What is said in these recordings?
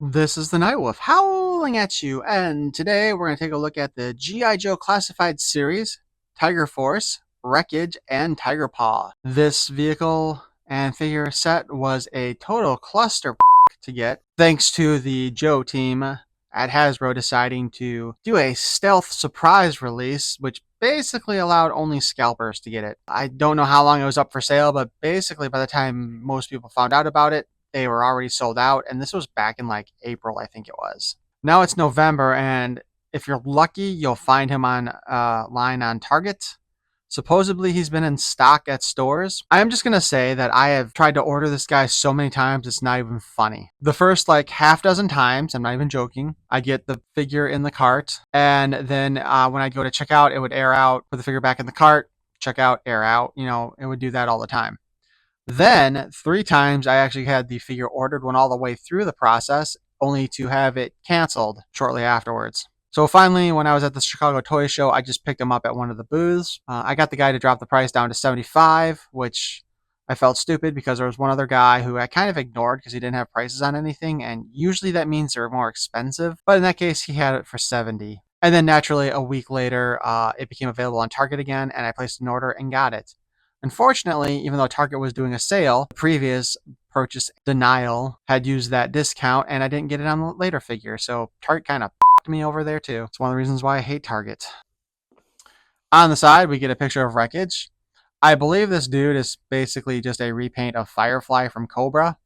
This is the Night Wolf howling at you, and today we're going to take a look at the G.I. Joe Classified Series, Tiger Force, Wreckage, and Tiger Paw. This vehicle and figure set was a total cluster to get, thanks to the Joe team at Hasbro deciding to do a stealth surprise release, which basically allowed only scalpers to get it. I don't know how long it was up for sale, but basically by the time most people found out about it, they were already sold out, and this was back in like April, I think it was. Now it's November, and if you're lucky, you'll find him on line on Target. Supposedly, he's been in stock at stores. I am just going to say that I have tried to order this guy so many times, it's not even funny. The first like half dozen times, I'm not even joking, I get the figure in the cart, and then when I go to check out, it would air out, put the figure back in the cart, check out, air out. You know, it would do that all the time. Then, three times I actually had the figure ordered, went all the way through the process, only to have it canceled shortly afterwards. So finally, when I was at the Chicago Toy Show, I just picked him up at one of the booths. I got the guy to drop the price down to $75, which I felt stupid because there was one other guy who I kind of ignored because he didn't have prices on anything, and usually that means they're more expensive. But in that case, he had it for $70. And then naturally, a week later, it became available on Target again, and I placed an order and got it. Unfortunately, even though Target was doing a sale, the previous purchase denial had used that discount, and I didn't get it on the later figure. So Target kind of f***ed me over there too. It's one of the reasons why I hate Target. On the side, we get a picture of Wreckage. I believe this dude is basically just a repaint of Firefly from Cobra.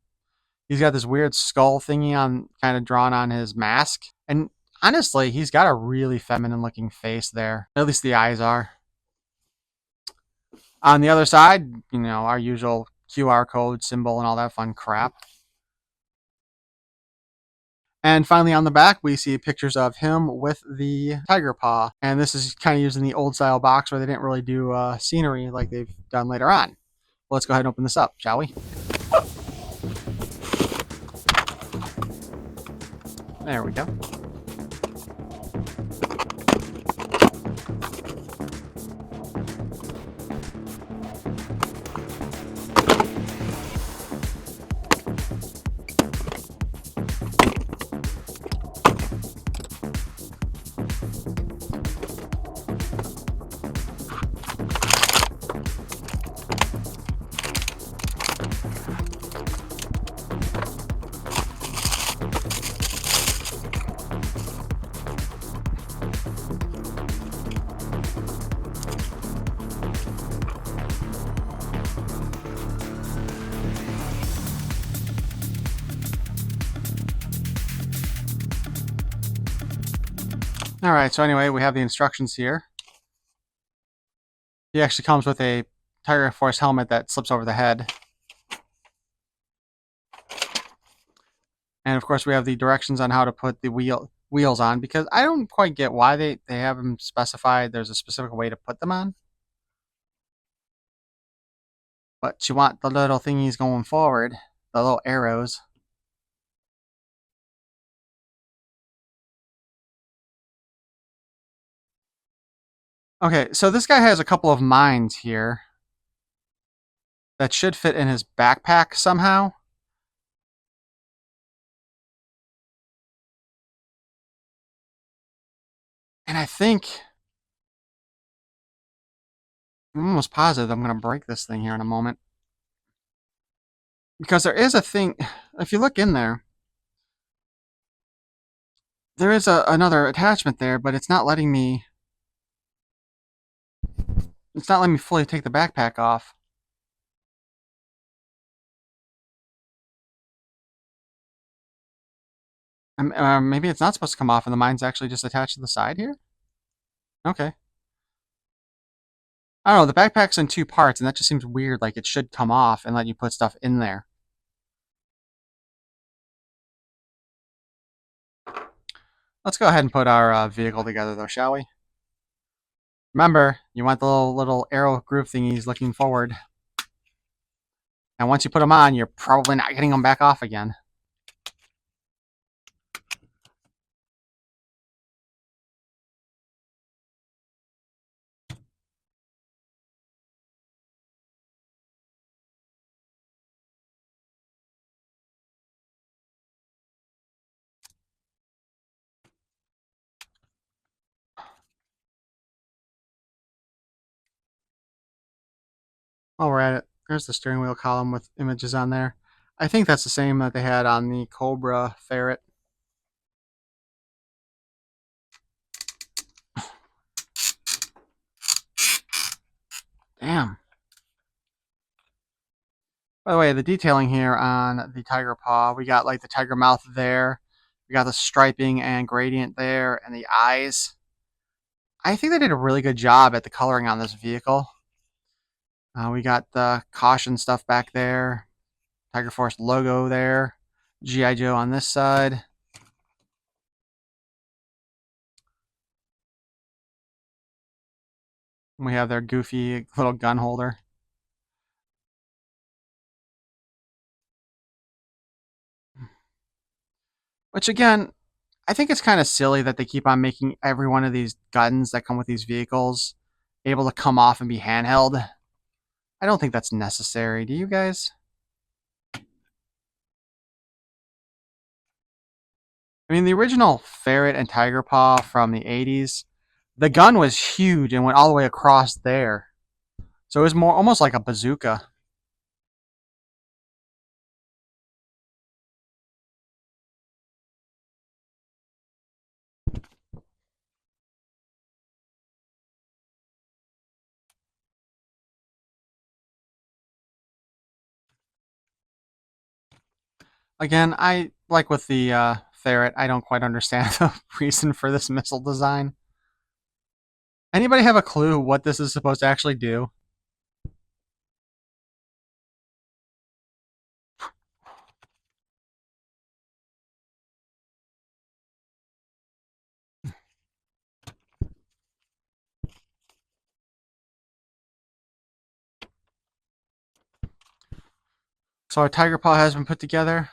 He's got this weird skull thingy on, kind of drawn on his mask. And honestly, he's got a really feminine looking face there. At least the eyes are. On the other side, you know, our usual QR code symbol and all that fun crap. And finally on the back, we see pictures of him with the tiger paw. And this is kind of using the old style box where they didn't really do scenery like they've done later on. Well, let's go ahead and open this up, shall we? There we go. Alright, so anyway, we have the instructions here. He actually comes with a Tiger Force helmet that slips over the head. And of course we have the directions on how to put the wheels on, because I don't quite get why they have them specified there's a specific way to put them on. But you want the little thingies going forward, the little arrows. Okay, so this guy has a couple of mines here that should fit in his backpack somehow. And I think, I'm almost positive I'm going to break this thing here in a moment. Because there is a thing, if you look in there, there is another attachment there, but it's not letting me fully take the backpack off. Maybe it's not supposed to come off and the mine's actually just attached to the side here? Okay. I don't know, the backpack's in two parts, and that just seems weird, like it should come off and let you put stuff in there. Let's go ahead and put our vehicle together, though, shall we? Remember, you want the little arrow groove thingies looking forward. And once you put them on, you're probably not getting them back off again. While we're at it, there's the steering wheel column with images on there. I think that's the same that they had on the Cobra ferret. Damn. By the way, the detailing here on the tiger paw, we got like the tiger mouth there. We got the striping and gradient there and the eyes. I think they did a really good job at the coloring on this vehicle. We got the caution stuff back there. Tiger Force logo there. G.I. Joe on this side. We have their goofy little gun holder. Which again, I think it's kind of silly that they keep on making every one of these guns that come with these vehicles able to come off and be handheld. I don't think that's necessary. Do you guys? I mean, the original Ferret and Tiger Paw from the 80s, the gun was huge and went all the way across there. So it was more almost like a bazooka. Again, I like with the Ferret, I don't quite understand the reason for this missile design. Anybody have a clue what this is supposed to actually do? So our Tiger Paw has been put together.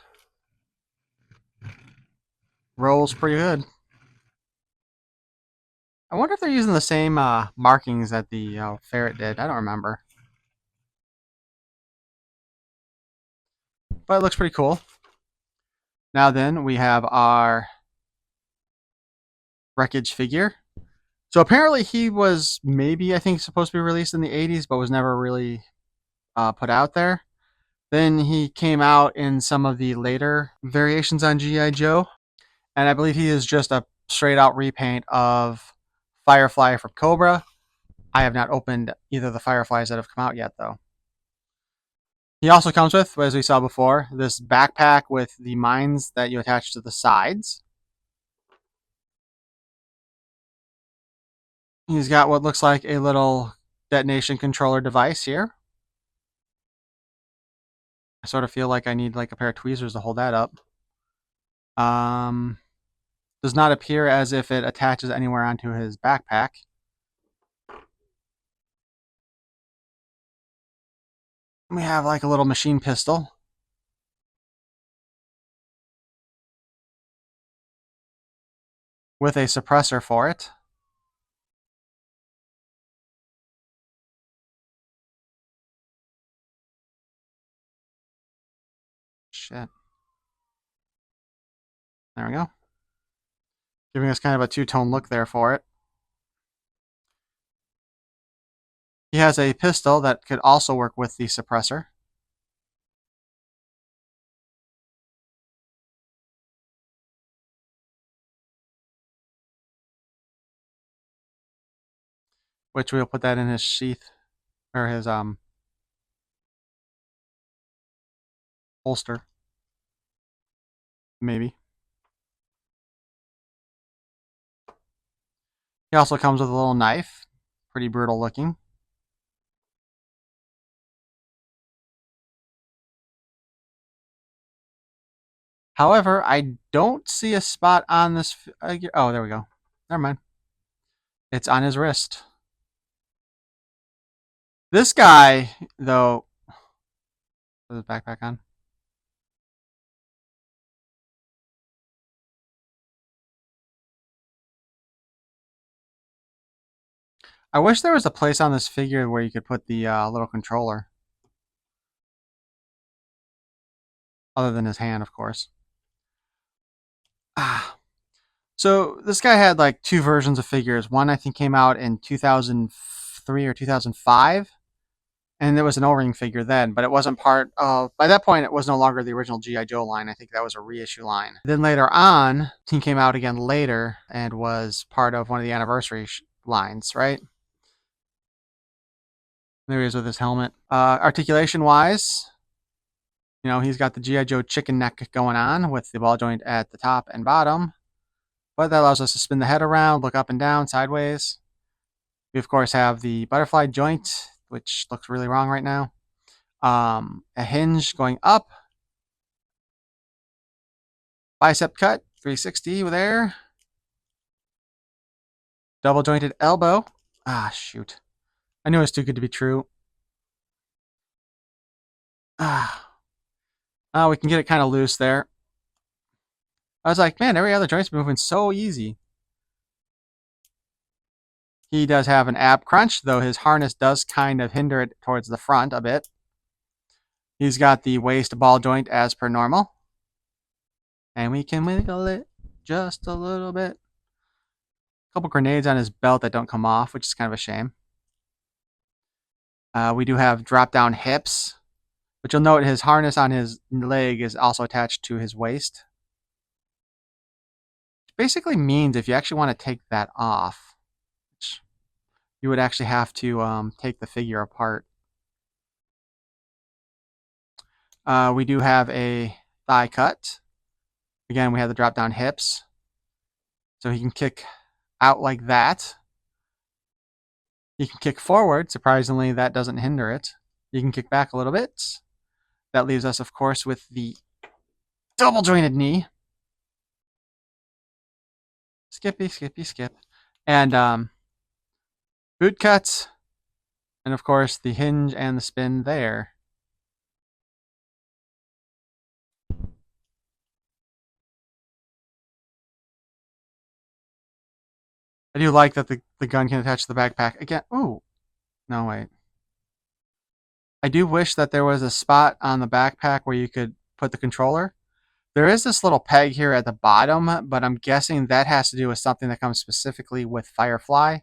Rolls pretty good. I wonder if they're using the same markings that the Ferret did. I don't remember. But it looks pretty cool. Now then, we have our Wreckage figure. So apparently he was maybe, I think, supposed to be released in the 80s, but was never really put out there. Then he came out in some of the later variations on G.I. Joe. And I believe he is just a straight out repaint of Firefly from Cobra. I have not opened either of the Fireflies that have come out yet, though. He also comes with, as we saw before, this backpack with the mines that you attach to the sides. He's got what looks like a little detonation controller device here. I sort of feel like I need like a pair of tweezers to hold that up. Does not appear as if it attaches anywhere onto his backpack. We have like a little machine pistol. With a suppressor for it. Shit. There we go. Giving us kind of a two-tone look there for it. He has a pistol that could also work with the suppressor. Which we'll put that in his sheath. Or his holster. Maybe. He also comes with a little knife. Pretty brutal looking. However, I don't see a spot on this. Oh, there we go. Never mind. It's on his wrist. This guy, though, with his backpack on. I wish there was a place on this figure where you could put the little controller. Other than his hand, of course. Ah. So this guy had like two versions of figures. One I think came out in 2003 or 2005. And there was an O-ring figure then, but it wasn't part of. By that point, it was no longer the original GI Joe line. I think that was a reissue line. Then later on, he came out again later and was part of one of the anniversary lines, right? There he is with his helmet. Articulation wise, he's got the GI Joe chicken neck going on with the ball joint at the top and bottom, but that allows us to spin the head around, look up and down, sideways. We of course have the butterfly joint, which looks really wrong right now. A hinge going up, bicep cut, 360 there. Double jointed elbow. Ah, shoot. I knew it was too good to be true. We can get it kind of loose there. I was like, man, every other joint's moving so easy. He does have an ab crunch, though his harness does kind of hinder it towards the front a bit. He's got the waist ball joint as per normal. And we can wiggle it just a little bit. A couple grenades on his belt that don't come off, which is kind of a shame. We do have drop down hips, but you'll note his harness on his leg is also attached to his waist. Which basically means if you actually want to take that off, you would actually have to take the figure apart. We do have a thigh cut. Again, we have the drop down hips. So he can kick out like that. He can kick forward. Surprisingly, that doesn't hinder it. You can kick back a little bit. That leaves us, of course, with the double jointed knee. Skippy, skippy, skip. And boot cuts. And, of course, the hinge and the spin there. I do like that the gun can attach to the backpack. Again, ooh. No, wait. I do wish that there was a spot on the backpack where you could put the controller. There is this little peg here at the bottom, but I'm guessing that has to do with something that comes specifically with Firefly.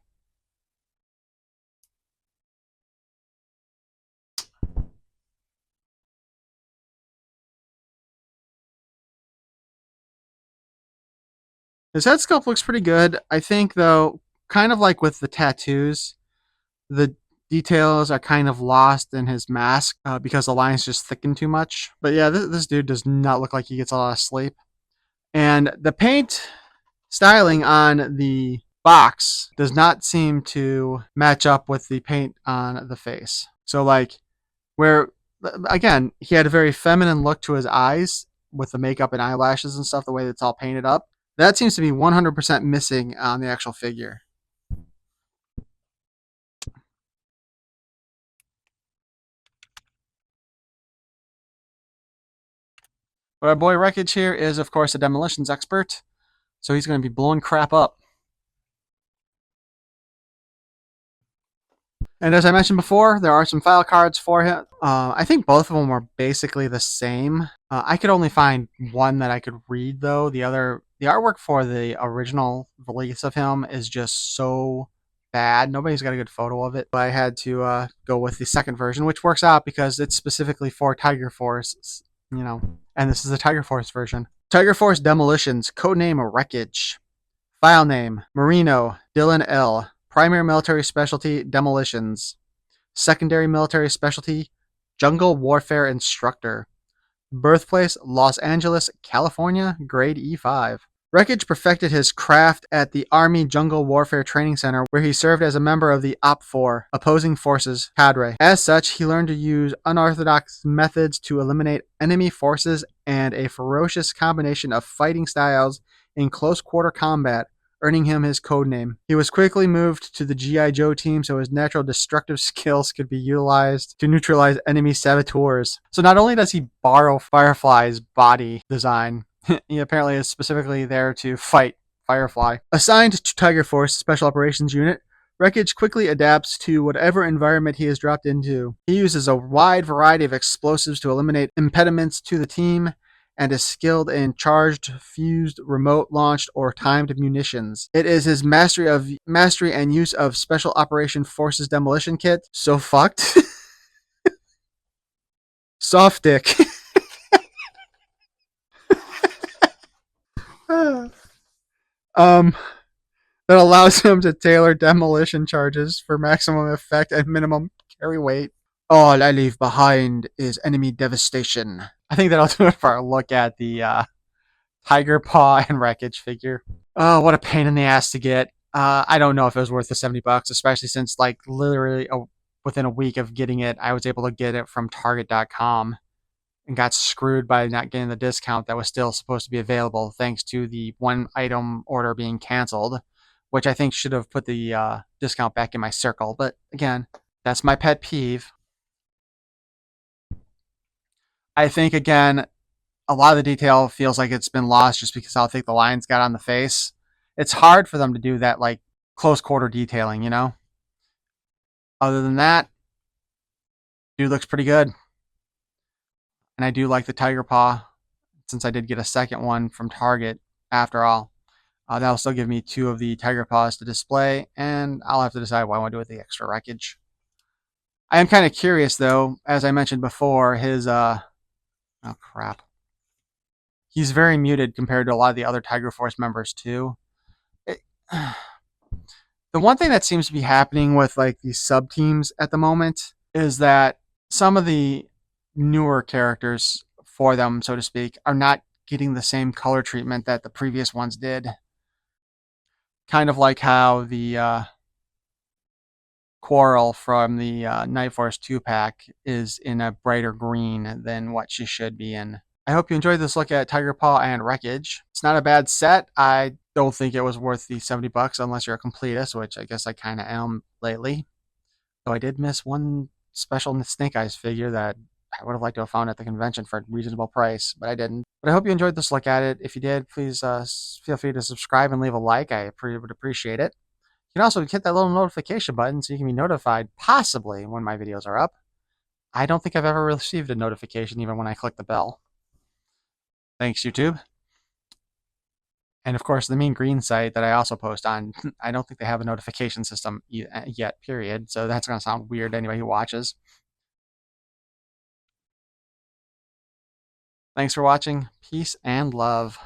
His head sculpt looks pretty good. I think, though, kind of like with the tattoos, the details are kind of lost in his mask because the lines just thicken too much. But yeah, this dude does not look like he gets a lot of sleep. And the paint styling on the box does not seem to match up with the paint on the face. So, like, where, again, he had a very feminine look to his eyes with the makeup and eyelashes and stuff, the way it's all painted up. That seems to be 100% missing on the actual figure. But our boy Wreckage here is, of course, a demolitions expert, so he's going to be blowing crap up. And as I mentioned before, there are some file cards for him. I think both of them were basically the same. I could only find one that I could read, though. The artwork for the original release of him is just so bad. Nobody's got a good photo of it. But I had to go with the second version, which works out because it's specifically for Tiger Force, and this is the Tiger Force version. Tiger Force Demolitions, codename Wreckage. File name, Moreno, Dillion L. Primary military specialty, demolitions. Secondary military specialty, jungle warfare instructor. Birthplace, Los Angeles, California, grade E5. Wreckage perfected his craft at the Army Jungle Warfare Training Center, where he served as a member of the OPFOR, Opposing Forces cadre. As such, he learned to use unorthodox methods to eliminate enemy forces and a ferocious combination of fighting styles in close quarter combat, earning him his code name. He was quickly moved to the GI Joe team so his natural destructive skills could be utilized to neutralize enemy saboteurs. So not only does he borrow Firefly's body design, he apparently is specifically there to fight Firefly. Assigned to Tiger Force Special Operations Unit, Wreckage quickly adapts to whatever environment he is dropped into. He uses a wide variety of explosives to eliminate impediments to the team, and is skilled in charged, fused, remote launched, or timed munitions. It is his mastery and use of Special Operation Forces Demolition Kit, so fucked, Soft dick. um, that allows him to tailor demolition charges for maximum effect and minimum carry weight. All I leave behind is enemy devastation. I think that'll do it for our look at the Tiger Paw and Wreckage figure. Oh, what a pain in the ass to get. I don't know if it was worth the $70, especially since like literally within a week of getting it, I was able to get it from Target.com and got screwed by not getting the discount that was still supposed to be available, thanks to the one item order being canceled, which I think should have put the discount back in my circle. But again, that's my pet peeve. I think again, a lot of the detail feels like it's been lost just because how thick the lines got on the face. It's hard for them to do that like close quarter detailing, you know? Other than that, dude looks pretty good. And I do like the tiger paw since I did get a second one from Target after all. That'll still give me two of the tiger paws to display, and I'll have to decide what I want to do with the extra wreckage. I am kind of curious though, as I mentioned before, his oh crap. He's very muted compared to a lot of the other Tiger Force members too. It, the one thing that seems to be happening with like these sub teams at the moment is that some of the newer characters for them, so to speak, are not getting the same color treatment that the previous ones did. Kind of like how the Quarrel from the Night Force 2 pack is in a brighter green than what she should be in. I hope you enjoyed this look at Tiger Paw and Wreckage. It's not a bad set. I don't think it was worth the $70 unless you're a completist, which I guess I kind of am lately. Though I did miss one special Snake Eyes figure that I would have liked to have found at the convention for a reasonable price, but I didn't. But I hope you enjoyed this look at it. If you did, please feel free to subscribe and leave a like. I would appreciate it. You can also hit that little notification button so you can be notified, possibly, when my videos are up. I don't think I've ever received a notification even when I click the bell. Thanks, YouTube. And of course, the Mean Green site that I also post on, I don't think they have a notification system yet, period. So that's going to sound weird to anybody who watches. Thanks for watching. Peace and love.